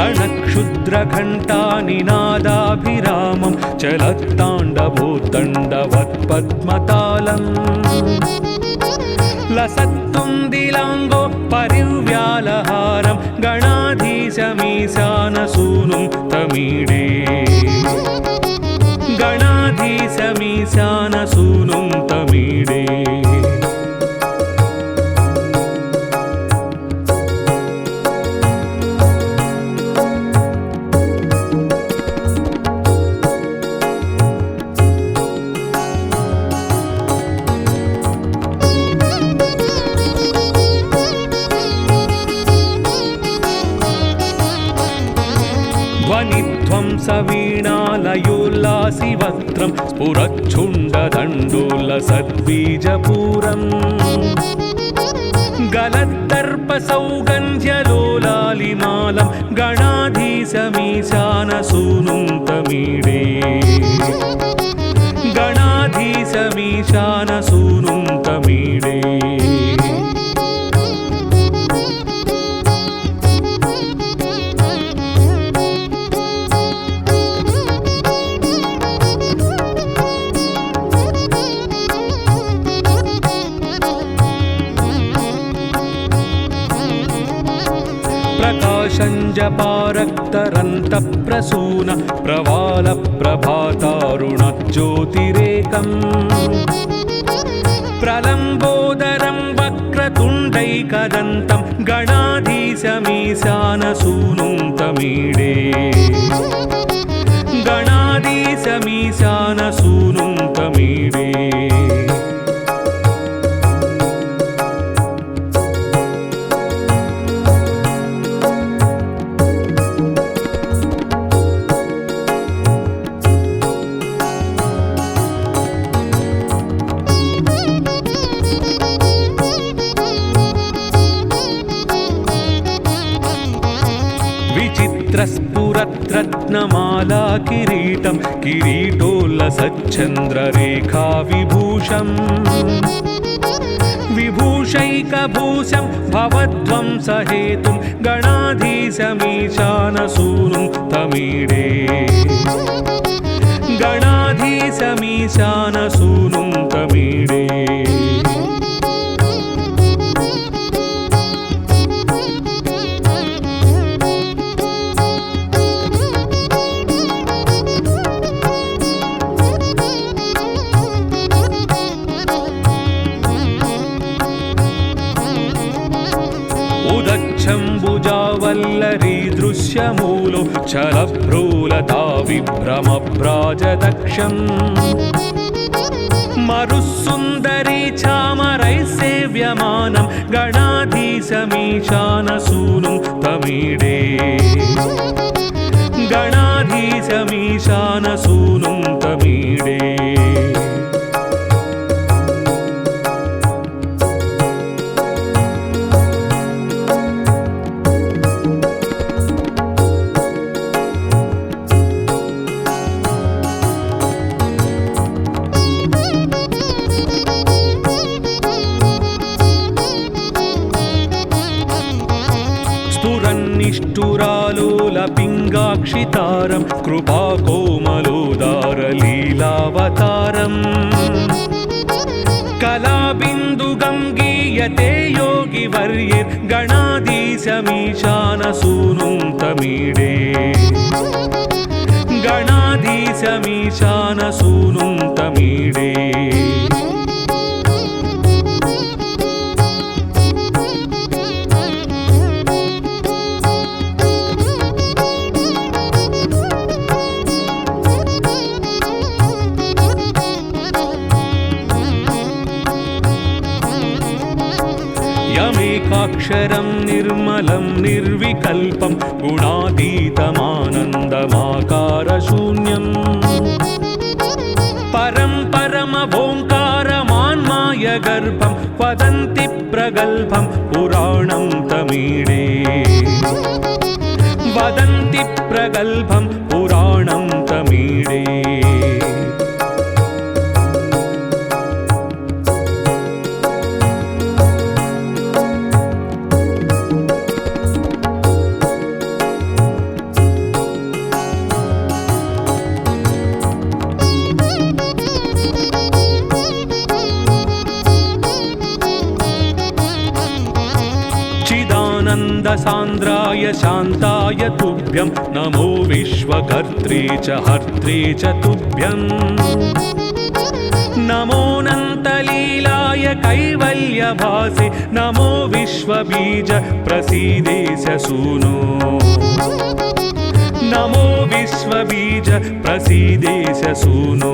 रणक्षुद्रघण्टानिनादाभिरामं चलत्ताण्डवोत्तण्डवत्पद्मतालम् लसत्तुन्दिलाङ्गो परिव्यालहारं गणाधीशमीशानसूनुं तमीडे गणाधीशमीशानसूनुं तमीडे ध्वनिध्वंसवीणालयोल्लासिवक्त्रं स्फुरच्छुण्डदण्डोलसद्बीजपूरम् गलद्दर्पसौगन्ध्यलोलालिमालं गणाधीशमीशानसूनुं तमीडे गणाधीशमीशानसूनुं तमीडे प्रकाशञ्जपारक्तरन्तप्रसून प्रवालप्रभातारुणज्योतिरेकम् प्रलम्बोदरं वक्रतुण्डैकदन्तं गणाधीशमीशानसूनुं तमीडे गणाधीशमीशानसूनुं तमीडे विचित्रस्फुरद्रत्नमाला किरीटं किरीटोल्लसच्चन्द्ररेखा विभूषम् विभूषैकभूषं भवध्वंसहेतुं गणाधीशमीशानसूनुं तमीडे गणाधीशमीशानसूनुं तमीडे उदच्छम्बुजावल्लरी दृश्यमूलो चलभ्रूलता विभ्रमभ्राजदक्षम् मरुस्सुन्दरी चामरैः सेव्यमानं गणाधीशमीशानसूनुं तमीडे गणाधीशमीशानसूनुं तमीडे निष्ठुरालोलपिङ्गाक्षितारं कृपाकोमलोदारलीलावतारम् कलाबिन्दुगङ्गीयते योगिवर्यैर्गणाधीशमीशानसूनुं तमीडे गणाधीशमीशानसूनुं तमीडे यमेकाक्षरं निर्मलं निर्विकल्पं गुणातीतमानन्दमाकारशून्यम् परं परमभोङ्कारमान्मायगर्भं वदन्ति प्रगल्भं पुराणं तमीडे वदन्ति प्रगल्भं पुराणं तमीडे नन्दसान्द्राय शान्ताय तुभ्यं नमो विश्वकर्त्रे च हर्त्रे च तुभ्यम् नमो नन्तलीलाय कैवल्यभासे नमो विश्वबीज प्रसीदेश सूनो नमो विश्वबीज प्रसीदेश सूनो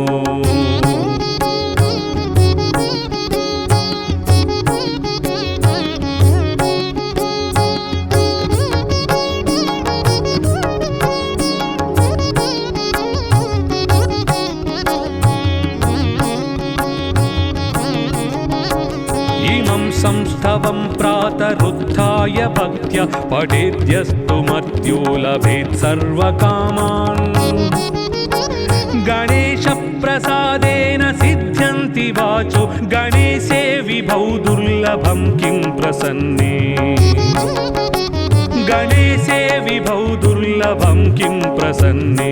संस्थवं प्रातरुत्थाय भक्त्या पठेद्यस्तु मर्त्यो लभेत् सर्वकामान् गणेशप्रसादेन सिद्ध्यन्ति वाचो गणेशे विभौ दुर्लभं किं प्रसन्ने गणेशे विभौ दुर्लभं किं प्रसन्ने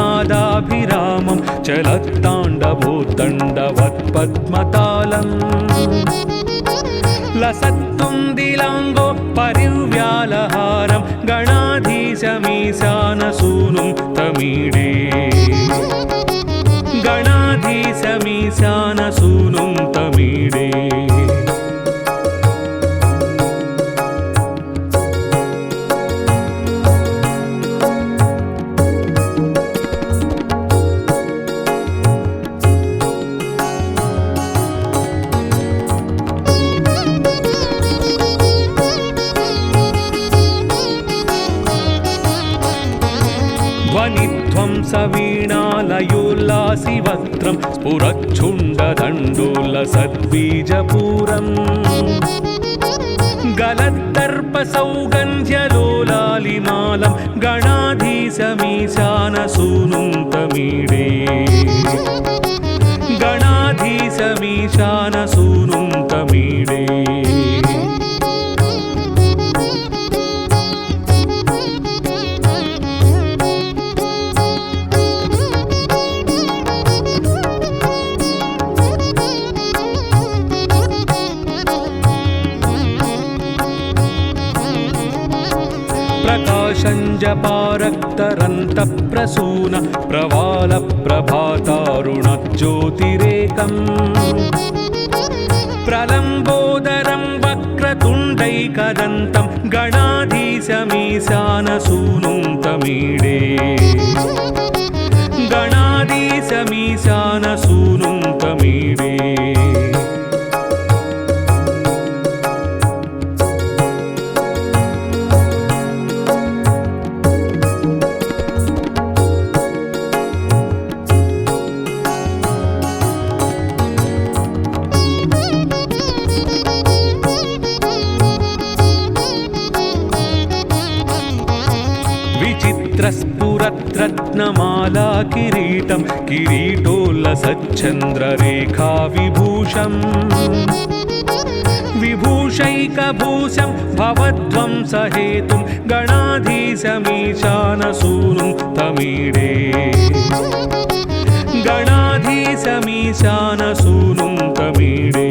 रणक्षुद्रघण्टानिनादाभिरामं चलत्ताण्डवोत्तण्डवत्पद्मतालम् लसत्तुन्दिलाङ्गो परिव्यालहारं गणाधीशमीशानसूनुं तमीडे गणाधीशमीशानसूनुं तमीडे सवीणालयोल्लासिवक्त्रं स्फुरच्छुण्डदण्डोलसद्बीजपूरम् गलद्दर्पसौगन्ध्यलोलालिमालं गणाधीशमीशानसूनुं तमीडे गणाधीशमीशानसूनुं तमीडे प्रकाशञ्जपारक्तरन्तप्रसून प्रवालप्रभातारुणज्योतिरेकम् प्रलम्बोदरं वक्रतुण्डैकदन्तं गणाधीशमीशानसूनुं तमीडे गणाधीशमीशानसूनुं तमीडे विचित्रस्फुरद्रत्नमाला किरीटं किरीटोल्लसच्चन्द्ररेखा विभूषम् विभूषैकभूषं भवध्वंसहेतुं गणाधीशमीशानसूनुं तमीडे गणाधीशमीशानसूनुं तमीडे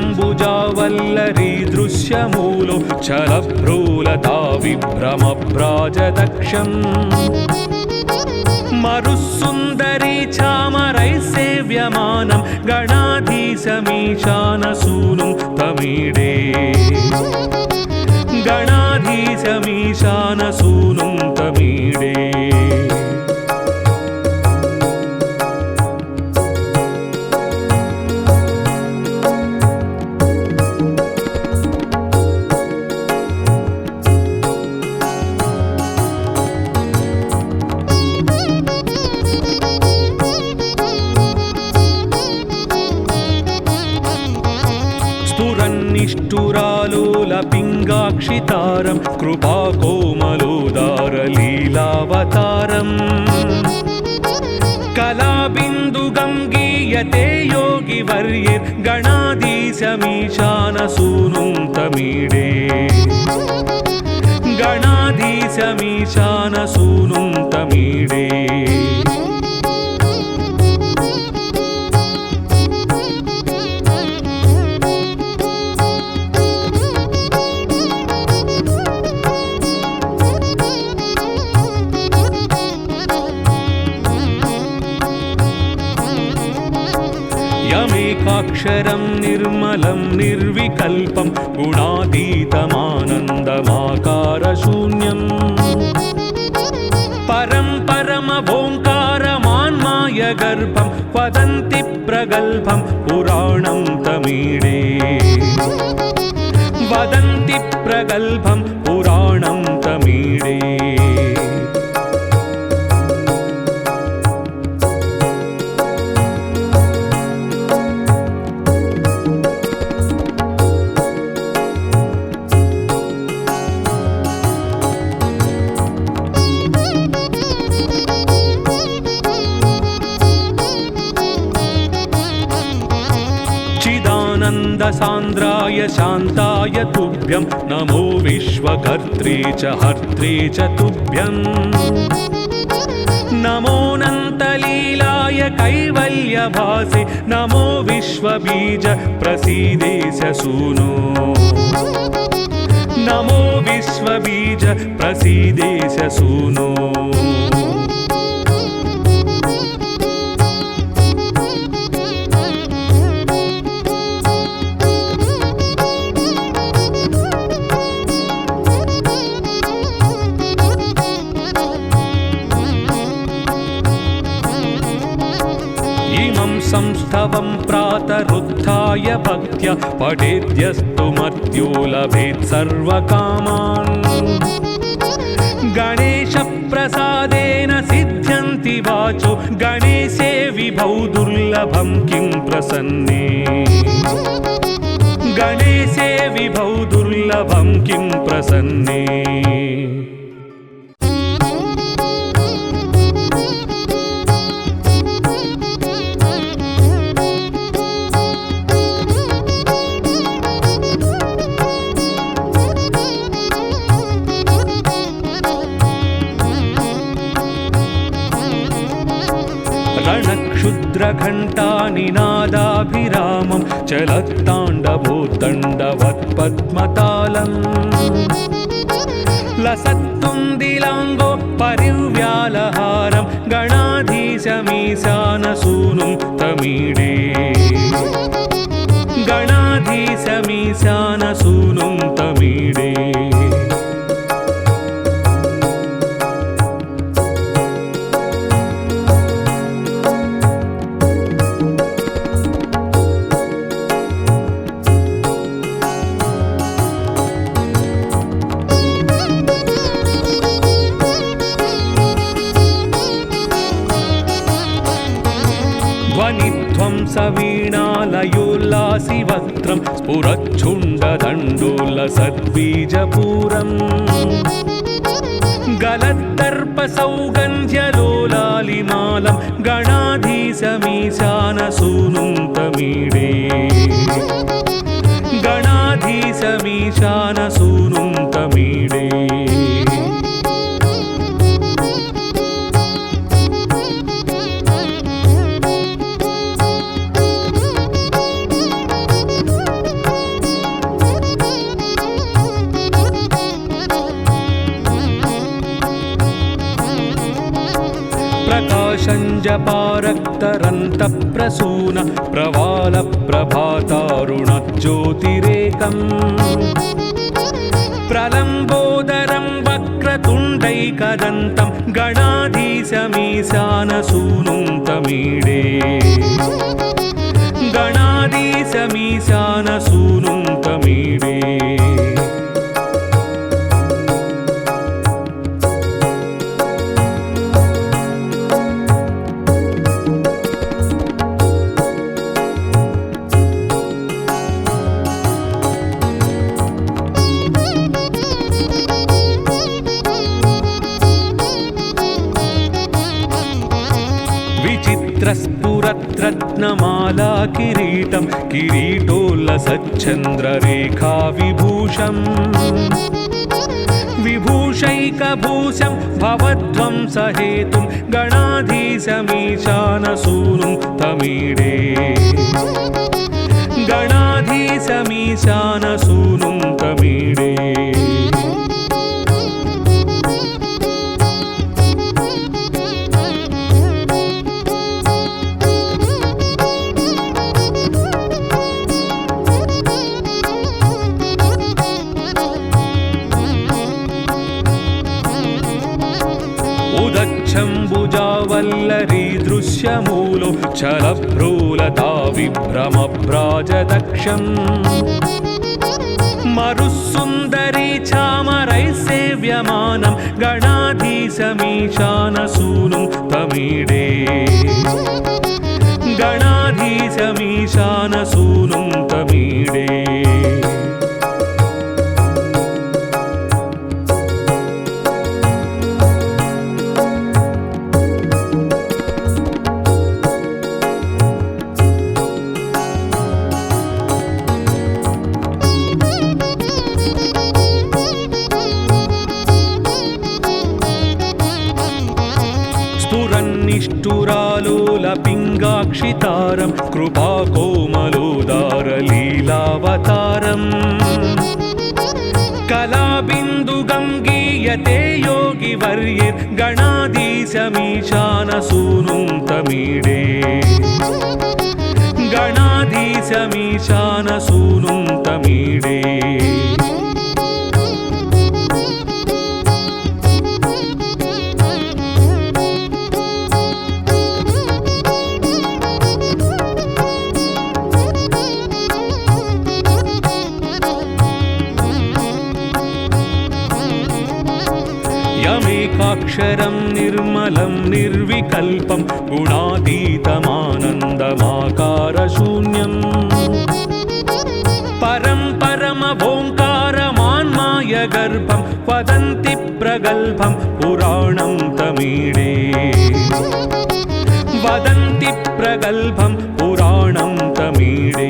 उदच्छम्बुजावल्लरी दृश्यमूलो चलभ्रूलता विभ्रमभ्राजदक्षम् मरुस्सुन्दरी चामरैः सेव्यमानं गणाधीशमीशानसूनुं तमीडे गणाधीशमीशानसूनुं तमीडे कमलाक्षितारं कृपाकोमलोदारलीलावतारम् कलाबिन्दुगङ्गीयते योगिवर्यैर्गणाधीशमीशानसूनुं तमीडे गणाधीशमीशानसूनुं तमीडे यमेकाक्षरं निर्मलं निर्विकल्पं गुणातीतमानन्दमाकारशून्यम् परं परमभोङ्कारमान्मायगर्भं वदन्ति प्रगल्भं पुराणं तमीडे वदन्ति प्रगल्भं पुराणं तमीडे सान्द्राय शान्ताय तुभ्यं नमो विश्वकर्त्रे च हर्त्रे च तुभ्यं नमोऽनन्तलीलाय कैवल्यभासे नमो विश्वबीज प्रसीदेश सूनो नमो विश्वबीज प्रसीदेश सूनो संस्थवं प्रातरुत्थाय भक्त्या पठेद्यस्तु मर्त्यो लभेत् सर्वकामान् गणेशप्रसादेन सिद्ध्यन्ति वाचो गणेशे विभौ दुर्लभं किं प्रसन्ने गणेशे विभौ दुर्लभं किं प्रसन्ने रणक्षुद्रघण्टानिनादाभिरामं चलत्ताण्डवोत्तण्डवत्पद्मतालम् लसत्तुन्दिलाङ्गो परिव्यालहारं गणाधीशमीशानसूनुं तमीडे गणाधीशमीशानसूनुं तमीडे वीणालयोल्लासिवक्त्रं स्फुरच्छुण्डदण्डोलसद्बीजपूरम् गलद्दर्पसौगन्ध्यलोलालिमालं गणाधीशमीशानसूनुं तमीडे गणाधीशमीशानसूनुं तमीडे प्रकाशञ्जपारक्तरन्तप्रसून प्रवालप्रभातारुणज्योतिरेकम् प्रलम्बोदरं वक्रतुण्डैकदन्तं गणाधीशमीशानसूनुं तमीडे गणाधीशमीशानसूनुं तमीडे రత్నమాలా కిరీటం కిరీటోల్లసచ్చంద్రరేఖా విభూషం విభూషైకభూషం భవధ్వంసహేతుం గణాధీశమీశానసూనుం తమీడే గణాధీశమీశానసూనుం తమీడే ఉదచ్చంబుజావల్లరీ దృశ్యమూలో చలభ్రూలతా విభ్రమభ్రాజదక్షం మరుసుందరీ చామరైः సేవ్యమానం గణాధీశమీశానసూనుం తమీడే గణాధీశమీశానసూనుం తమీడే స్ఫురన్నిష్ఠురాలోలపింగాక్షితారం కృపాకోమలోదారలీలావతారం కళాబిందుగంగీయతే యోగివర్యైర్గణాధీశమీశానసూనుం తమీడే గణాధీశమీశానసూనుం తమీడే యమేకాక్షరం నిర్మలం నిర్వికల్పం గుణాతీతమానందమాకారశూన్యం పరం పరమభోంకారమాన్మాయ గర్భం వదంతి ప్రగల్భం పురాణం తమీడే వదంతి ప్రగల్భం పురాణం తమీడే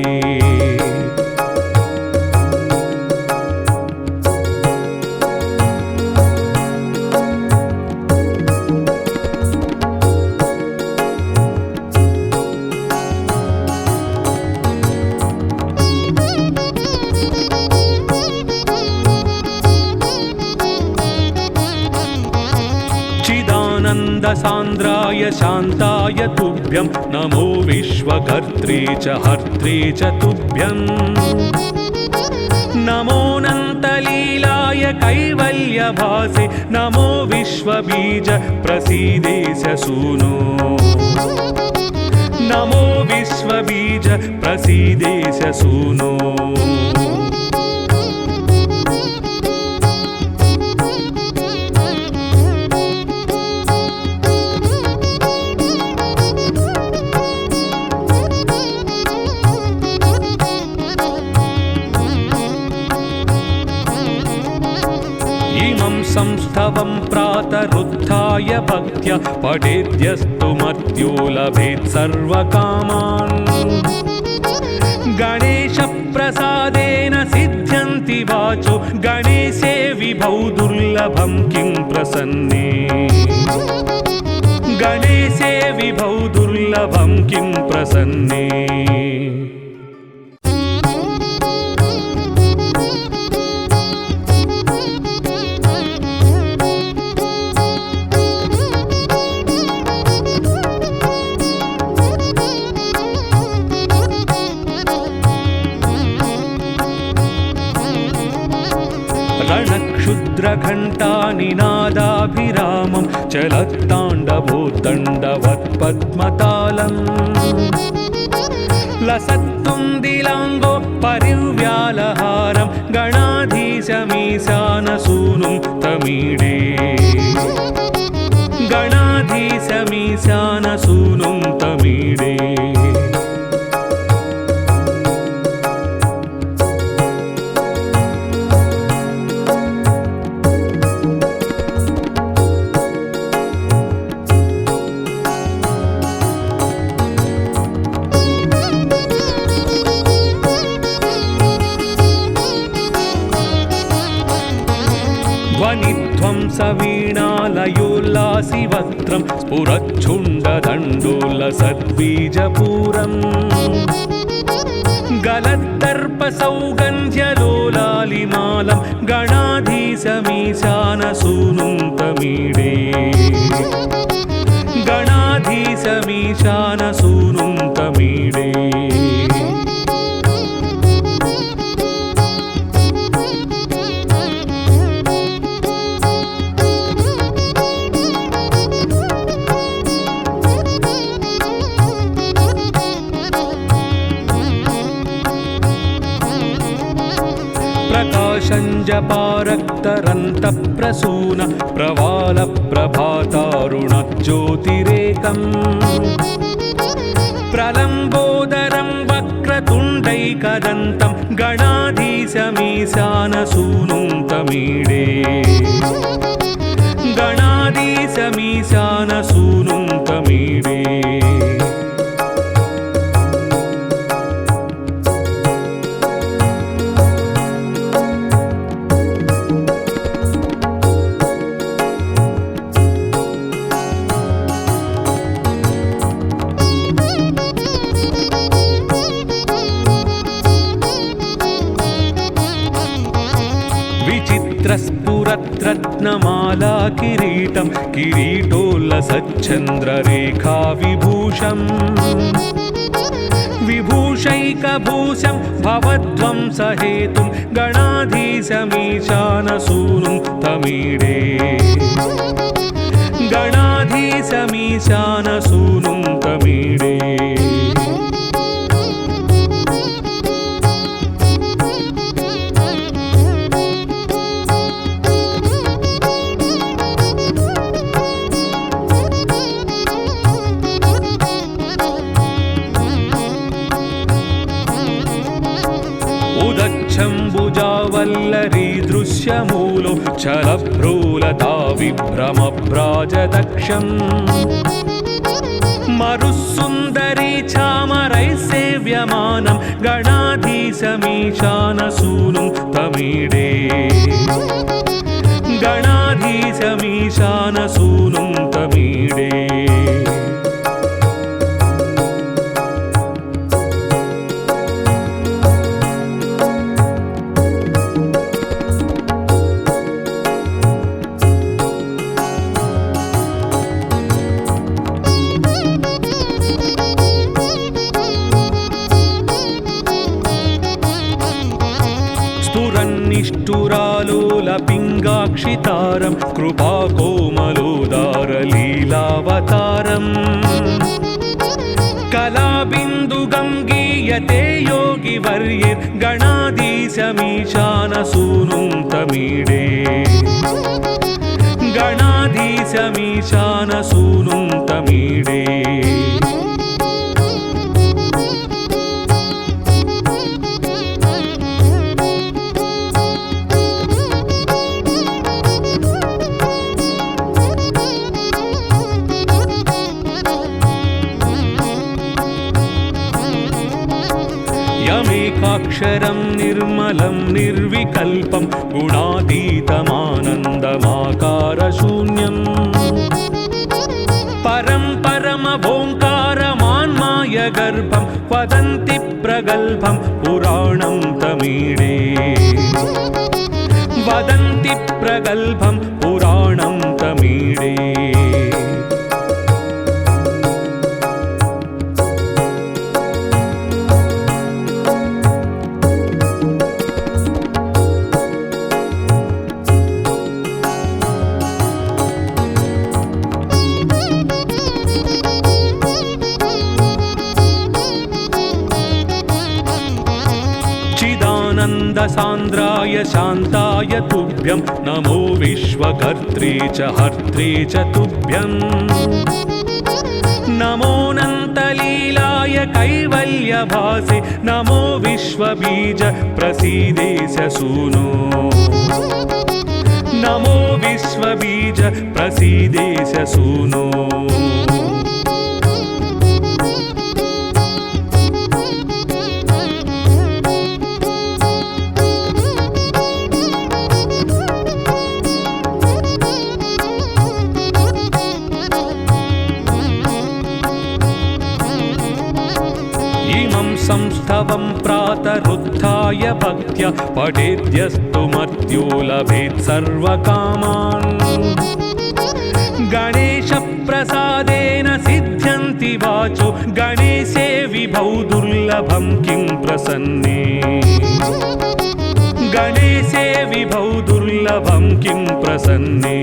सान्द्राय शान्ताय तुभ्यं नमो विश्वकर्त्रे च हर्त्रे च तुभ्यं नमोऽनन्तलीलाय कैवल्यभासे नमो विश्वबीज प्रसीदेश सूनो नमो विश्वबीज प्रसीदेश सूनो संस्थवं प्रातरुत्थाय भक्त्या पठेद्यस्तु मर्त्यो लभेत् सर्वकामान् गणेशप्रसादेन सिद्ध्यन्ति वाचो गणेशे विभौ दुर्लभं किं प्रसन्ने गणेशे विभौ दुर्लभं किं प्रसन्ने रणक्षुद्रघण्टानिनादाभिरामं चलत्ताण्डवोद्दण्डवत्पद्मतालम् लसत्तुन्दिलाङ्गो परिव्यालहारं गणाधीशमीशानसूनुं तमीडे गणाधीशमीशानसूनुं तमीडे वीणालयोल्लासि वक्त्रं स्फुरच्छुण्डदण्डोल्लसद्बीजपूरम् गलद्दर्पसौगन्ध्यलोलालिमालं गणाधीशमीशानसूनुं तमीडे गणाधीशमीशानसूनुं तमीडे प्रकाशञ्जपारक्तरन्तप्रसून प्रवालप्रभातारुणज्योतिरेकम् प्रलम्बोदरं वक्रतुण्डैकदन्तं गणाधीशमीशानसूनुं तमीडे गणाधीशमीशानसूनुं तमीडे विचित्रस्फुरद्रत्नमाला किरीटं किरीटोल्लसच्चन्द्ररेखा विभूषम् विभूषैकभूषं भवध्वंसहेतुं गणाधीशमीशानसूनुं तमीडे गणाधीशमीशानसूनुं तमीडे उदच्छम्बुजावल्लरी दृश्यमूलो चलभ्रूलता विभ्रमभ्राजदक्षम् मरुस्सुन्दरी चामरैः सेव्यमानं गणाधीशमीशानसूनुं तमीडे गणाधीशमीशानसूनुं तमीडे स्फुरन्निष्ठुरालोलपिङ्गाक्षितारं कृपाकोमलोदारलीलावतारम् कलाबिन्दुगङ्गीयते योगिवर्यैर्गणाधीशमीशानसूनुं तमीडे गणाधीशमीशानसूनुं तमीडे यमेकाक्षरं निर्मलं निर्विकल्पं गुणातीतमानन्दमाकारशून्यम् परं परमभोङ्कारमान्मायगर्भं वदन्ति प्रगल्भं पुराणं तमीडे वदन्ति प्रगल्भं पुराणं तमीडे सान्द्राय शान्ताय तुभ्यं नमो विश्वकर्त्रे च हर्त्रे च तुभ्यं नमोऽनन्तलीलाय कैवल्यभासे नमो विश्वबीज प्रसीदेश सूनो नमो विश्वबीज प्रसीदेश सूनो संस्थवं प्रातरुत्थाय भक्त्या पठेद्यस्तु मर्त्यो लभेत् सर्वकामान् गणेशप्रसादेन सिद्ध्यन्ति वाचो गणेशे विभौ दुर्लभं किं प्रसन्ने गणेशे विभौ दुर्लभं किं प्रसन्ने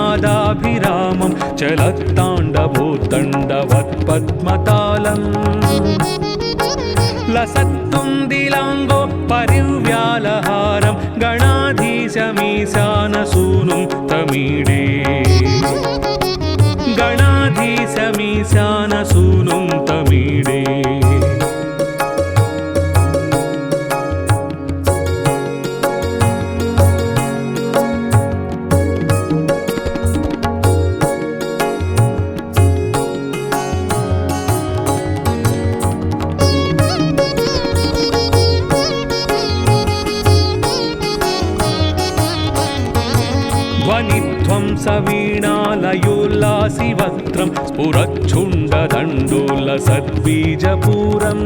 रणक्षुद्रघण्टानिनादाभिरामं चलत्ताण्डवोत्तण्डवत्पद्मतालम् लसत्तुन्दिलाङ्गो परिव्यालहारं गणाधीशमीशानसूनुं तमीडे गणाधीशमीशानसूनुं तमीडे ध्वनिध्वंसवीणालयोल्लासिवक्त्रं स्फुरच्छुण्डदण्डोलसद्बीजपूरम्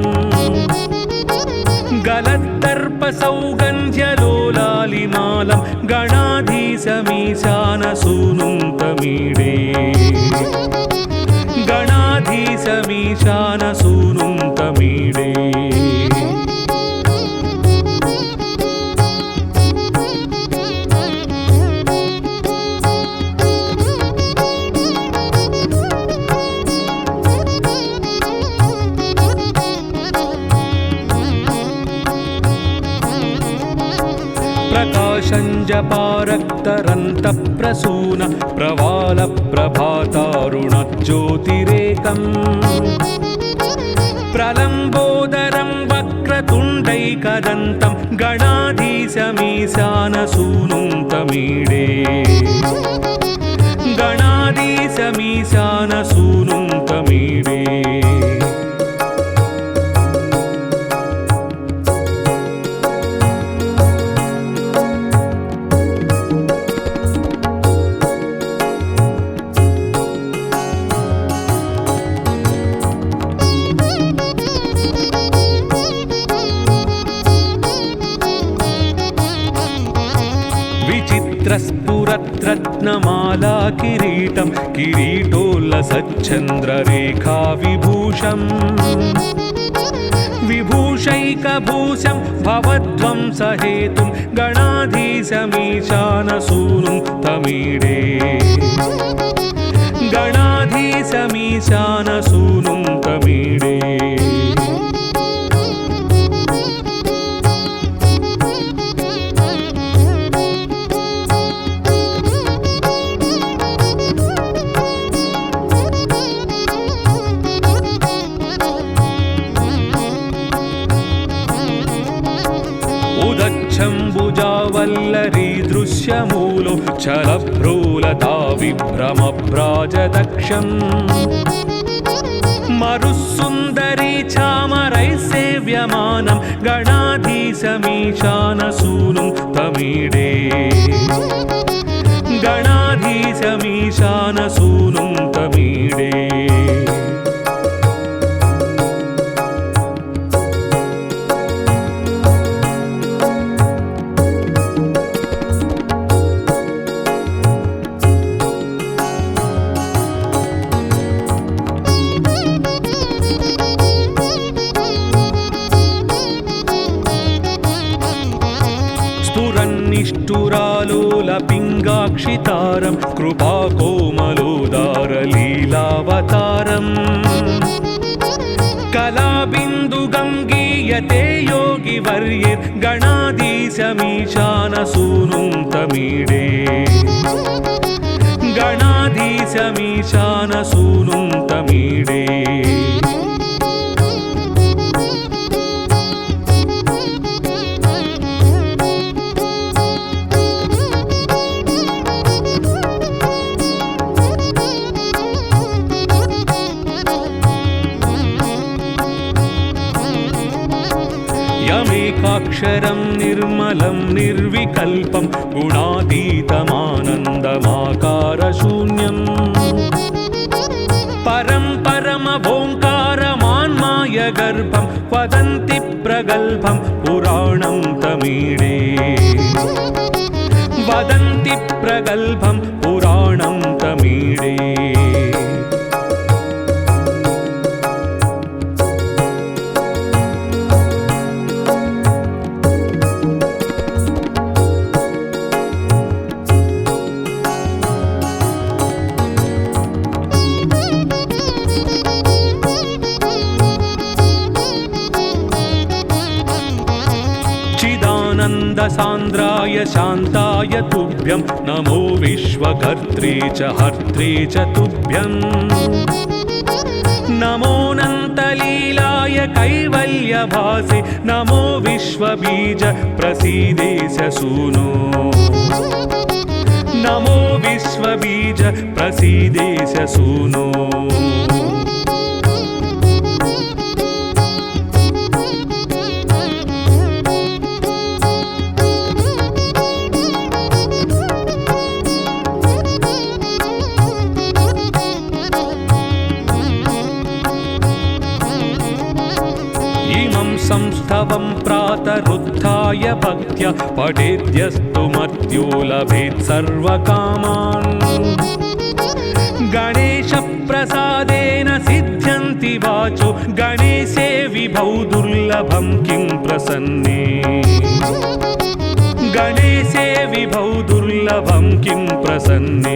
गलद्दर्पसौगन्ध्यलोलालिमालं गणाधीशमीशानसूनुं तमीडे गणाधीशमीशानसूनुं तमीडे प्रकाशञ्जपारक्तरन्तप्रसून प्रवालप्रभातारुणज्योतिरेकम् प्रलम्बोदरं वक्रतुण्डैकदन्तं गणाधीशमीशानसूनुं तमीडे गणाधीशमीशानसूनुं तमीडे विचित्रस्फुरद्रत्नमाला किरीटं किरीटोल्लसच्चन्द्ररेखा विभूषम् विभूषैकभूषं भवध्वंसहेतुं गणाधीशमीशानसूनुं तमीडे गणाधीशमीशानसूनुं तमीडे उदच्छम्बुजावल्लरी दृश्यमूलो चलभ्रूलता विभ्रमभ्राजदक्षम् मरुस्सुन्दरी चामरैः सेव्यमानं गणाधीशमीशानसूनुं तमीडे गणाधीशमीशानसूनुं तमीडे निष्ठुरालोलपिङ्गाक्षितारं कृपाकोमलोदारलीलावतारम् कलाबिन्दुगङ्गीयते योगिवर्यैर्गणाधीशमीशानसूनुं तमीडे गणाधीशमीशानसूनुं तमीडे यमेकाक्षरं निर्मलं निर्विकल्पं गुणातीतमानन्दमाकारशून्यम् परं परमभोङ्कारमान्मायगर्भं वदन्ति प्रगल्भं पुराणं तमीडे वदन्ति प्रगल्भं पुराणं तमीडे सान्द्राय शान्ताय तुभ्यं नमो विश्वकर्त्रे च हर्त्रे च तुभ्यं नमोऽनन्तलीलाय कैवल्यभासे नमो विश्वबीज प्रसीदेश सूनो नमो विश्वबीज प्रसीदेश सूनो संस्थवं प्रातरुत्थाय भक्त्या पठेद्यस्तु मर्त्यो लभेत् सर्वकामान् गणेशप्रसादेन सिद्ध्यन्ति वाचो गणेशे विभौ दुर्लभं किं प्रसन्ने गणेशे विभौ दुर्लभं किं प्रसन्ने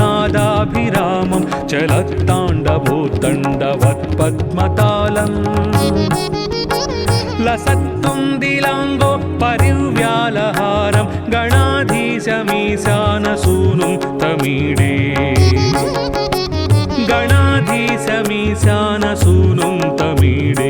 रणक्षुद्रघण्टानिनादाभिरामं चलत्ताण्डवोत्तण्डवत्पद्मतालम् लसत्तुन्दिलाङ्गो परिव्यालहारं गणाधीशमीशानसूनुं तमीडे गणाधीशमीशानसूनुं तमीडे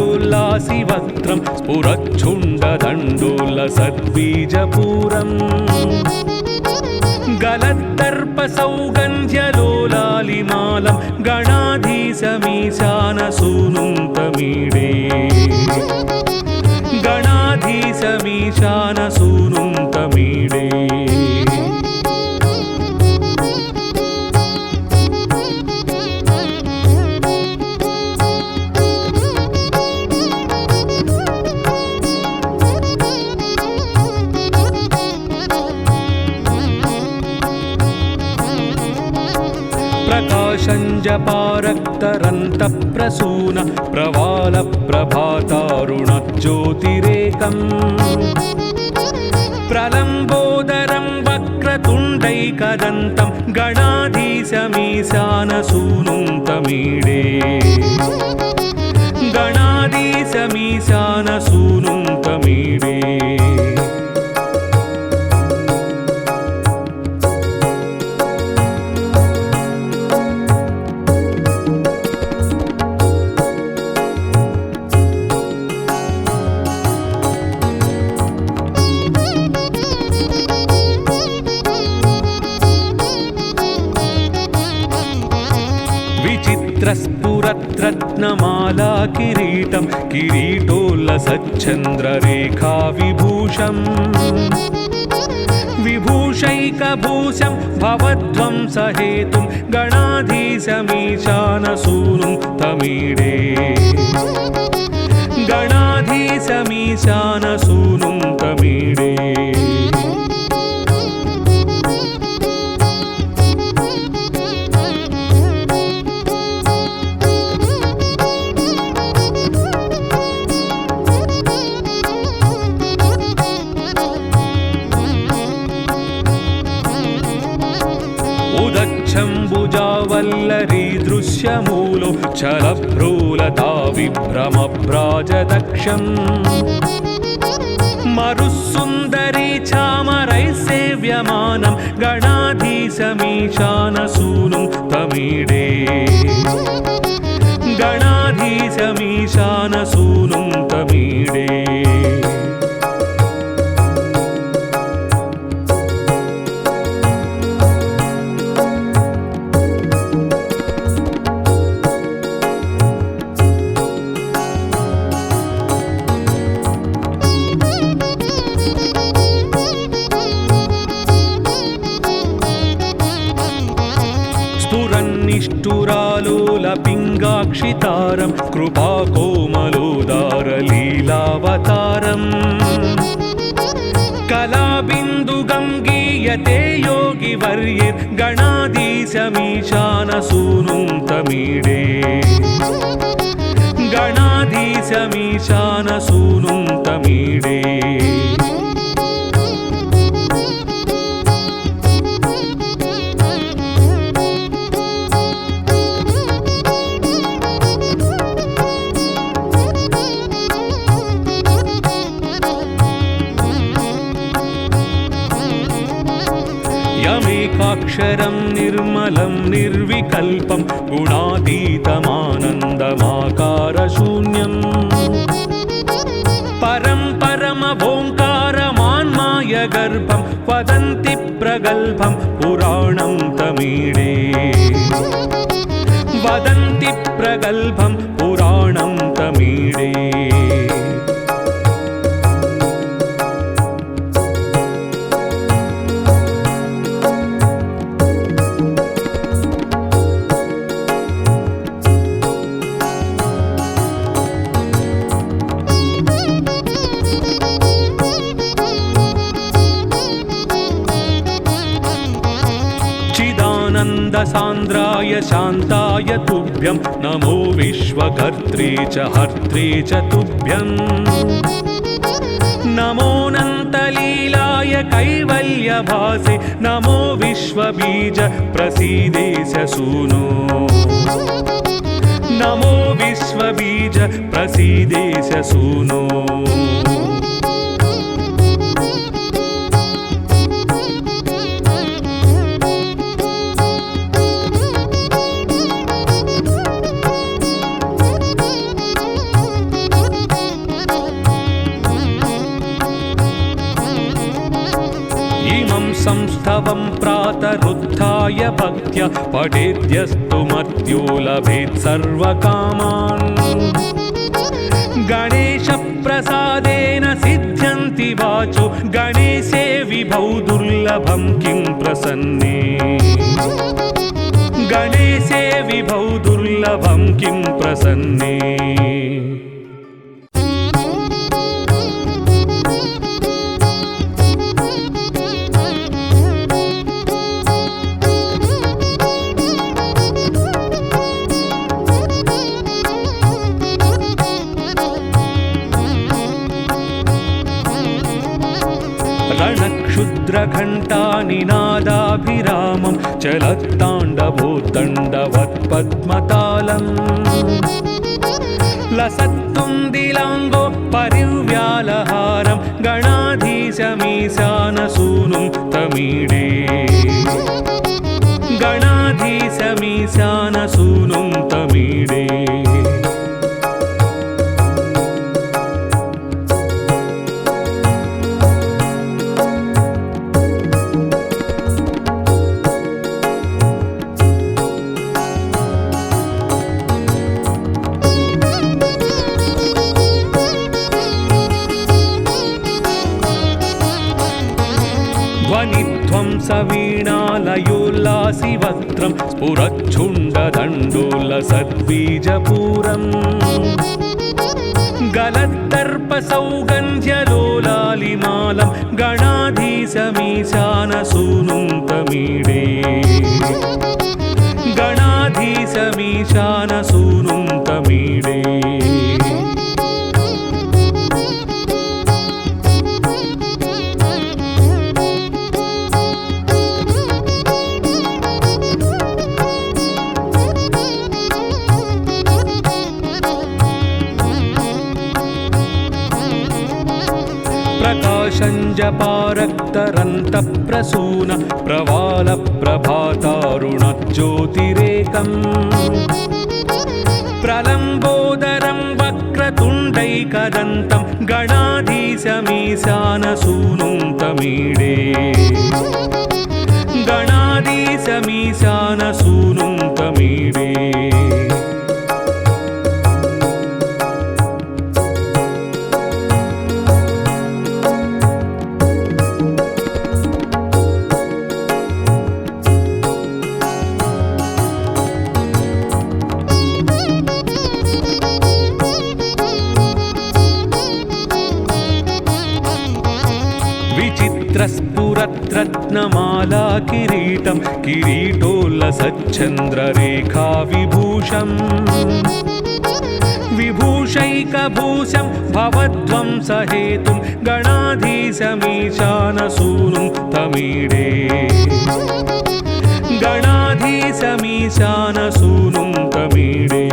वीणालयोल्लासिवक्त्रं स्फुरच्छुण्डदण्डोलसद्बीजपूरम् गलद्दर्पसौगन्ध्यलोलालिमालं गणाधीशमीशानसूनुं तमीडे गणाधीशमीशानसूनुं तमीडे प्रकाशञ्जपारक्तरन्तप्रसून प्रवालप्रभातारुणज्योतिरेकम् प्रलम्बोदरं वक्रतुण्डैकदन्तं गणाधीशमीशानसूनुं तमीडे गणाधीशमीशानसूनुं तमीडे विचित्रस्फुरद्रत्नमाला किरीटं किरीटोल्लसच्चन्द्ररेखा विभूषम् विभूषैकभूषं भवध्वंसहेतुं गणाधीशमीशानसूनुं तमीडे गणाधीशमीशानसूनुं तमीडे पुष्यमूलो चलभ्रूलता विभ्रमभ्राजदक्षम् मरुस्सुन्दरी चामरैः सेव्यमानं गणाधीशमीशानसूनुं तमीडे गणाधीशमीशानसूनुं तमीडे स्फुरन्निष्ठुरालोलपिङ्गाक्षितारं कृपाकोमलोदारलीलावतारम् कलाबिन्दुगङ्गीयते योगिवर्यैर्गणाधीशमीशानसूनुं तमीडे गणाधीशमीशानसूनुं तमीडे यमेकाक्षरं निर्मलं निर्विकल्पं गुणातीतमानन्दमाकारशून्यम् परं परमभोङ्कारमान्मायगर्भं वदन्ति प्रगल्भं पुराणं तमीडे वदन्ति प्रगल्भं पुराणं तमीडे सान्द्राय शान्ताय तुभ्यं नमो विश्वकर्त्रे च हर्त्रे च तुभ्यं नमोऽनन्तलीलाय कैवल्यभासे नमो विश्वबीज प्रसीदेश सूनो नमो विश्वबीज प्रसीदेश सूनो संस्थवं प्रातरुत्थाय भक्त्या पठेद्यस्तु मर्त्यो लभेत् सर्वकामान् गणेशप्रसादेन सिद्ध्यन्ति वाचो गणेशे विभौ दुर्लभं किं प्रसन्ने गणेशे विभौ दुर्लभं किं प्रसन्ने रणक्षुद्रघण्टानिनादाभिरामं चलत्ताण्डवोत्तण्डवत्पद्मतालम् लसत्तुन्दिलाङ्गो परिव्यालहारं गणाधीशमीशानसूनुं तमीडे गणाधीशमीशानसूनुं तमीडे ध्वनिध्वंसवीणालयोल्लासिवक्त्रं स्फुरच्छुण्डदण्डोलसद्बीजपूरम् गलद्दर्पसौगन्ध्यलोलालिमालं गणाधीशमीशानसूनुं तमीडे गणाधीशमीशानसूनुं तमीडे प्रशञ्जपारक्तरन्तप्रसून प्रवालप्रभातारुणज्योतिरेकम् प्रलम्बोदरं वक्रतुण्डैकदन्तं गणाधीशमीशानसूनुं तमीडे गणाधीशमीशानसूनुं तमीडे विचित्रस्फुरद्रत्नमाला किरीटं किरीटोल्लसच्चन्द्ररेखा विभूषम् विभूषैकभूषं भवध्वंसहेतुं गणाधीशमीशानसूनुं तमीडे गणाधीशमीशानसूनुं तमीडे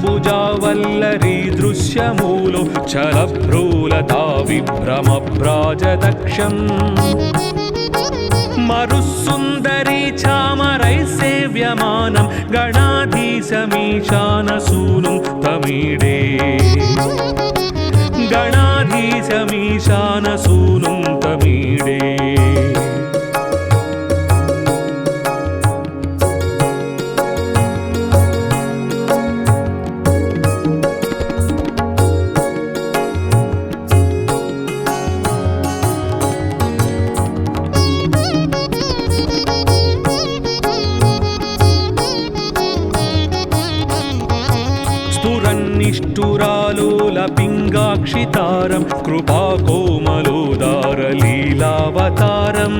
उदच्छम्बुजावल्लरी दृश्यमूलो चलभ्रूलता विभ्रमभ्राजदक्षम् मरुस्सुन्दरी चामरैः सेव्यमानं गणाधीशमीशानसूनुं तमीडे गणाधीशमीशानसूनुं तमीडे निष्ठुरालोलपिङ्गाक्षितारं कृपाकोमलोदारलीलावतारम्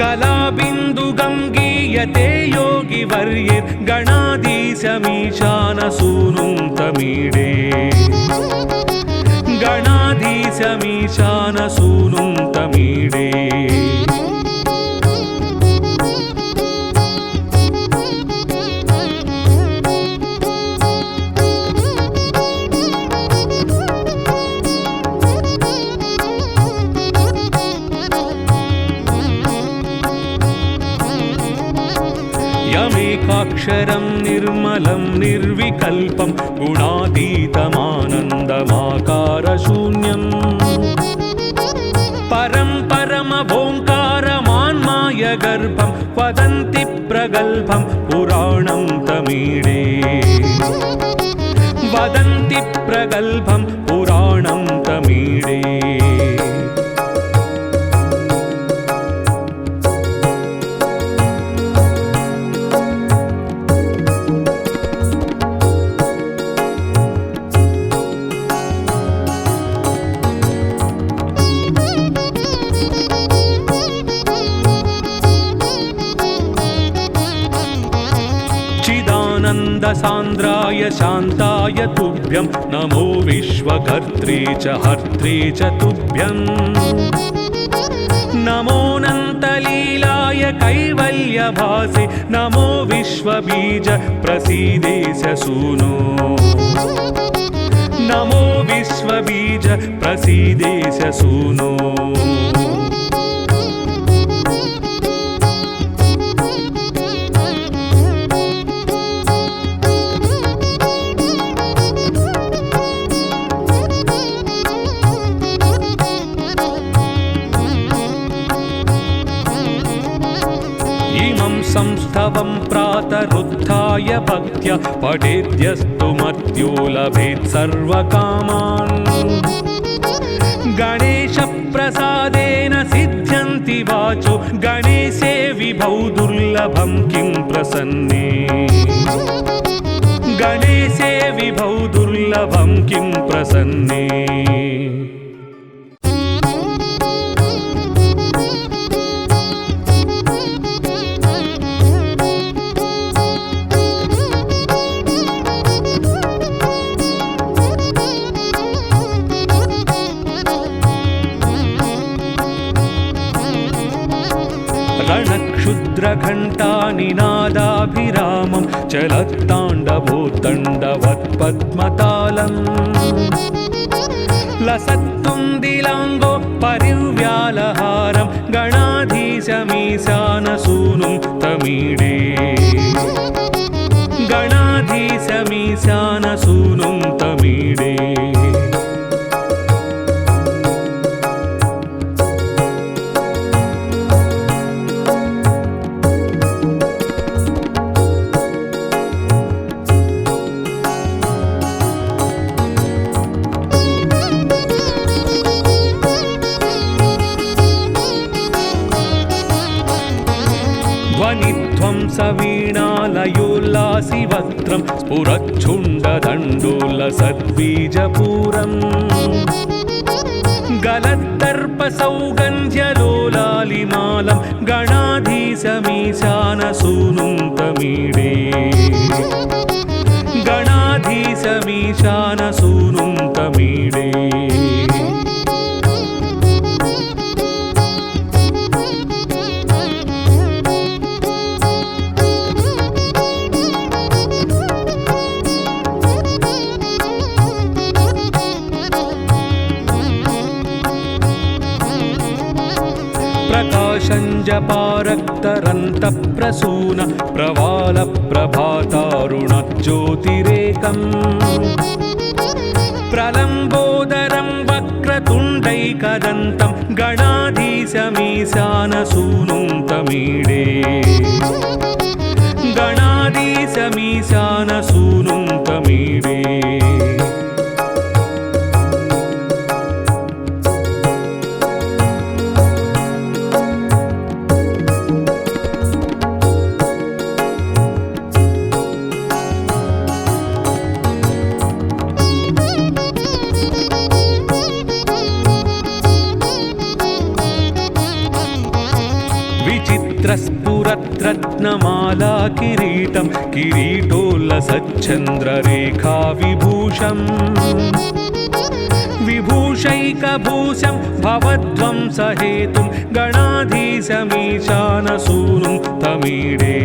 कलाबिन्दुगं गीयते योगिवर्यैर्गणाधीशमीशानसूनुं तमीडे गणाधीशमीशानसूनुं तमीडे यमेकाक्षरं निर्मलं निर्विकल्पं गुणातीतमानन्दमाकारशून्यम् परं परमभोङ्कारमान्मायगर्भं वदन्ति प्रगल्भं पुराणं तमीडे वदन्ति प्रगल्भं पुराणं तमीडे सान्द्राय शान्ताय तुभ्यं नमो विश्वकर्त्रे च हर्त्रे च तुभ्यं नमोऽनन्तलीलाय कैवल्यभासे नमो विश्वबीज प्रसीदेश सूनो नमो विश्वबीज प्रसीदेश सूनो संस्थवं प्रातरुत्थाय भक्त्या पठेद्यस्तु मर्त्यो लभेत् सर्वकामान् गणेशप्रसादेन सिद्ध्यन्ति वाचो गणेशे विभौ दुर्लभं किं प्रसन्ने गणेशे विभौ दुर्लभं किं प्रसन्ने घण्टानिनादाभिरामं चलत्ताण्डवोत्तण्डवत्पद्मतालम् लसत्तुन्दिलाङ्गो परिव्यालहारं गणाधीशमीशानसूनुं तमीडे गणाधीशमीशानसूनुं तमीडे ध्वनिध्वंसवीणालयोल्लासिवक्त्रं स्फुरच्छुण्डदण्डोलसद्बीजपूरम् गलद्दर्पसौगन्ध्यलोलालिमालं गणाधीशमीशानसूनुं तमीडे गणाधीशमीशानसूनुं तमीडे प्रकाशञ्जपारक्तरन्तप्रसून प्रवालप्रभातारुणज्योतिरेकम् प्रलम्बोदरं वक्रतुण्डैकदन्तं गणाधीशमीशानसूनुं तमीडे गणाधीशमीशानसूनुं तमीडे विचित्रस्फुरद्रत्नमाला किरीटं किरीटोल्लसच्चन्द्ररेखा विभूषम् विभूषैकभूषं भवध्वंसहेतुं गणाधीशमीशानसूनुं तमीडे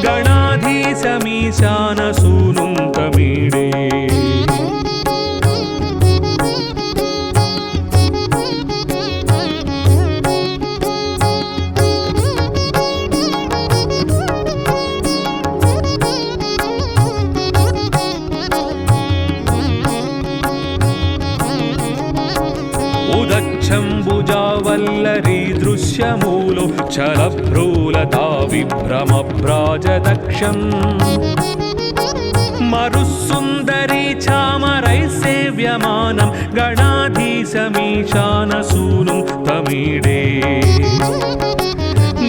गणाधीशमीशानसूनुं तमीडे उदच्छम्बुजावल्लरी दृश्यमूलो चलभ्रूलता विभ्रमभ्राजदक्षम् मरुस्सुन्दरी चामरैः सेव्यमानं गणाधीशमीशानसूनुं तमीडे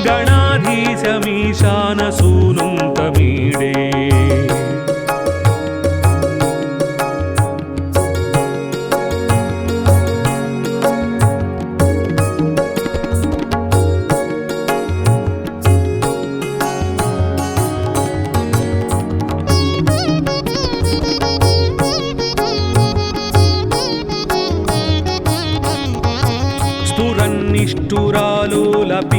गणाधीशमीशानसूनुं तमीडे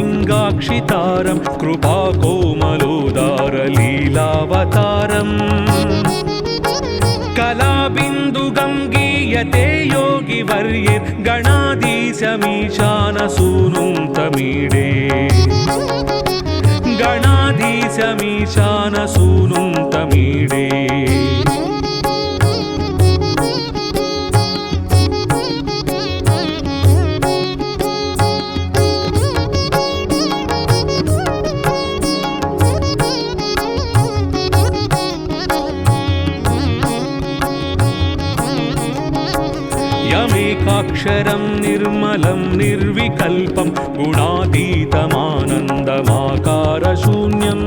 निष्ठुरालोलपिङ्गाक्षितारं कृपाकोमलोदारलीलावतारम् कलाबिन्दुगं गीयते योगिवर्यैर्गणाधीशमीशानसूनुं तमीडे गणाधीशमीशानसूनुं तमीडे यमेकाक्षरं निर्मलं निर्विकल्पं गुणातीतमानन्दमाकारशून्यम्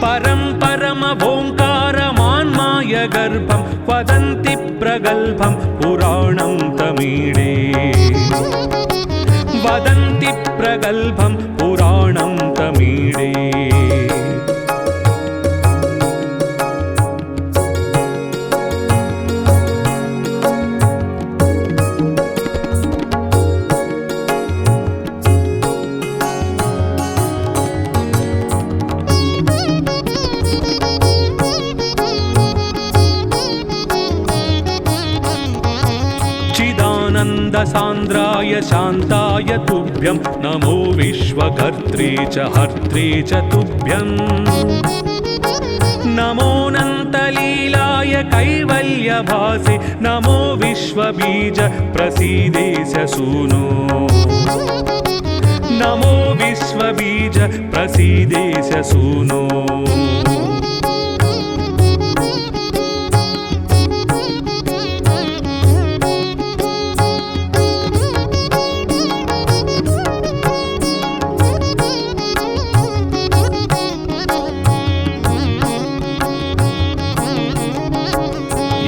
परं परमभोङ्कारमान्मायगर्भं वदन्ति प्रगल्भं पुराणं तमीडे वदन्ति प्रगल्भं पुराणं तमीडे सान्द्राय शान्ताय तुभ्यं नमो विश्वकर्त्री च हर्त्री च तुभ्यम् नमोऽनन्तलीलाय कैवल्यभासे नमो विश्वबीज प्रसीदेश सूनो नमो विश्वबीज प्रसीदेश सूनो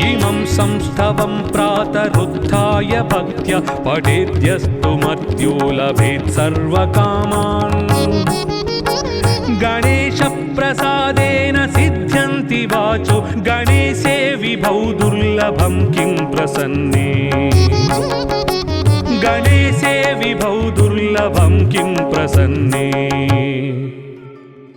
इमं संस्थवं प्रातरुत्थाय भक्त्या पठेद्यस्तु मर्त्यो लभेत् सर्वकामान् गणेशप्रसादेन सिद्ध्यन्ति वाचो गणेशे विभौ दुर्लभं किं प्रसन्ने गणेशे विभौ दुर्लभं किं प्रसन्ने।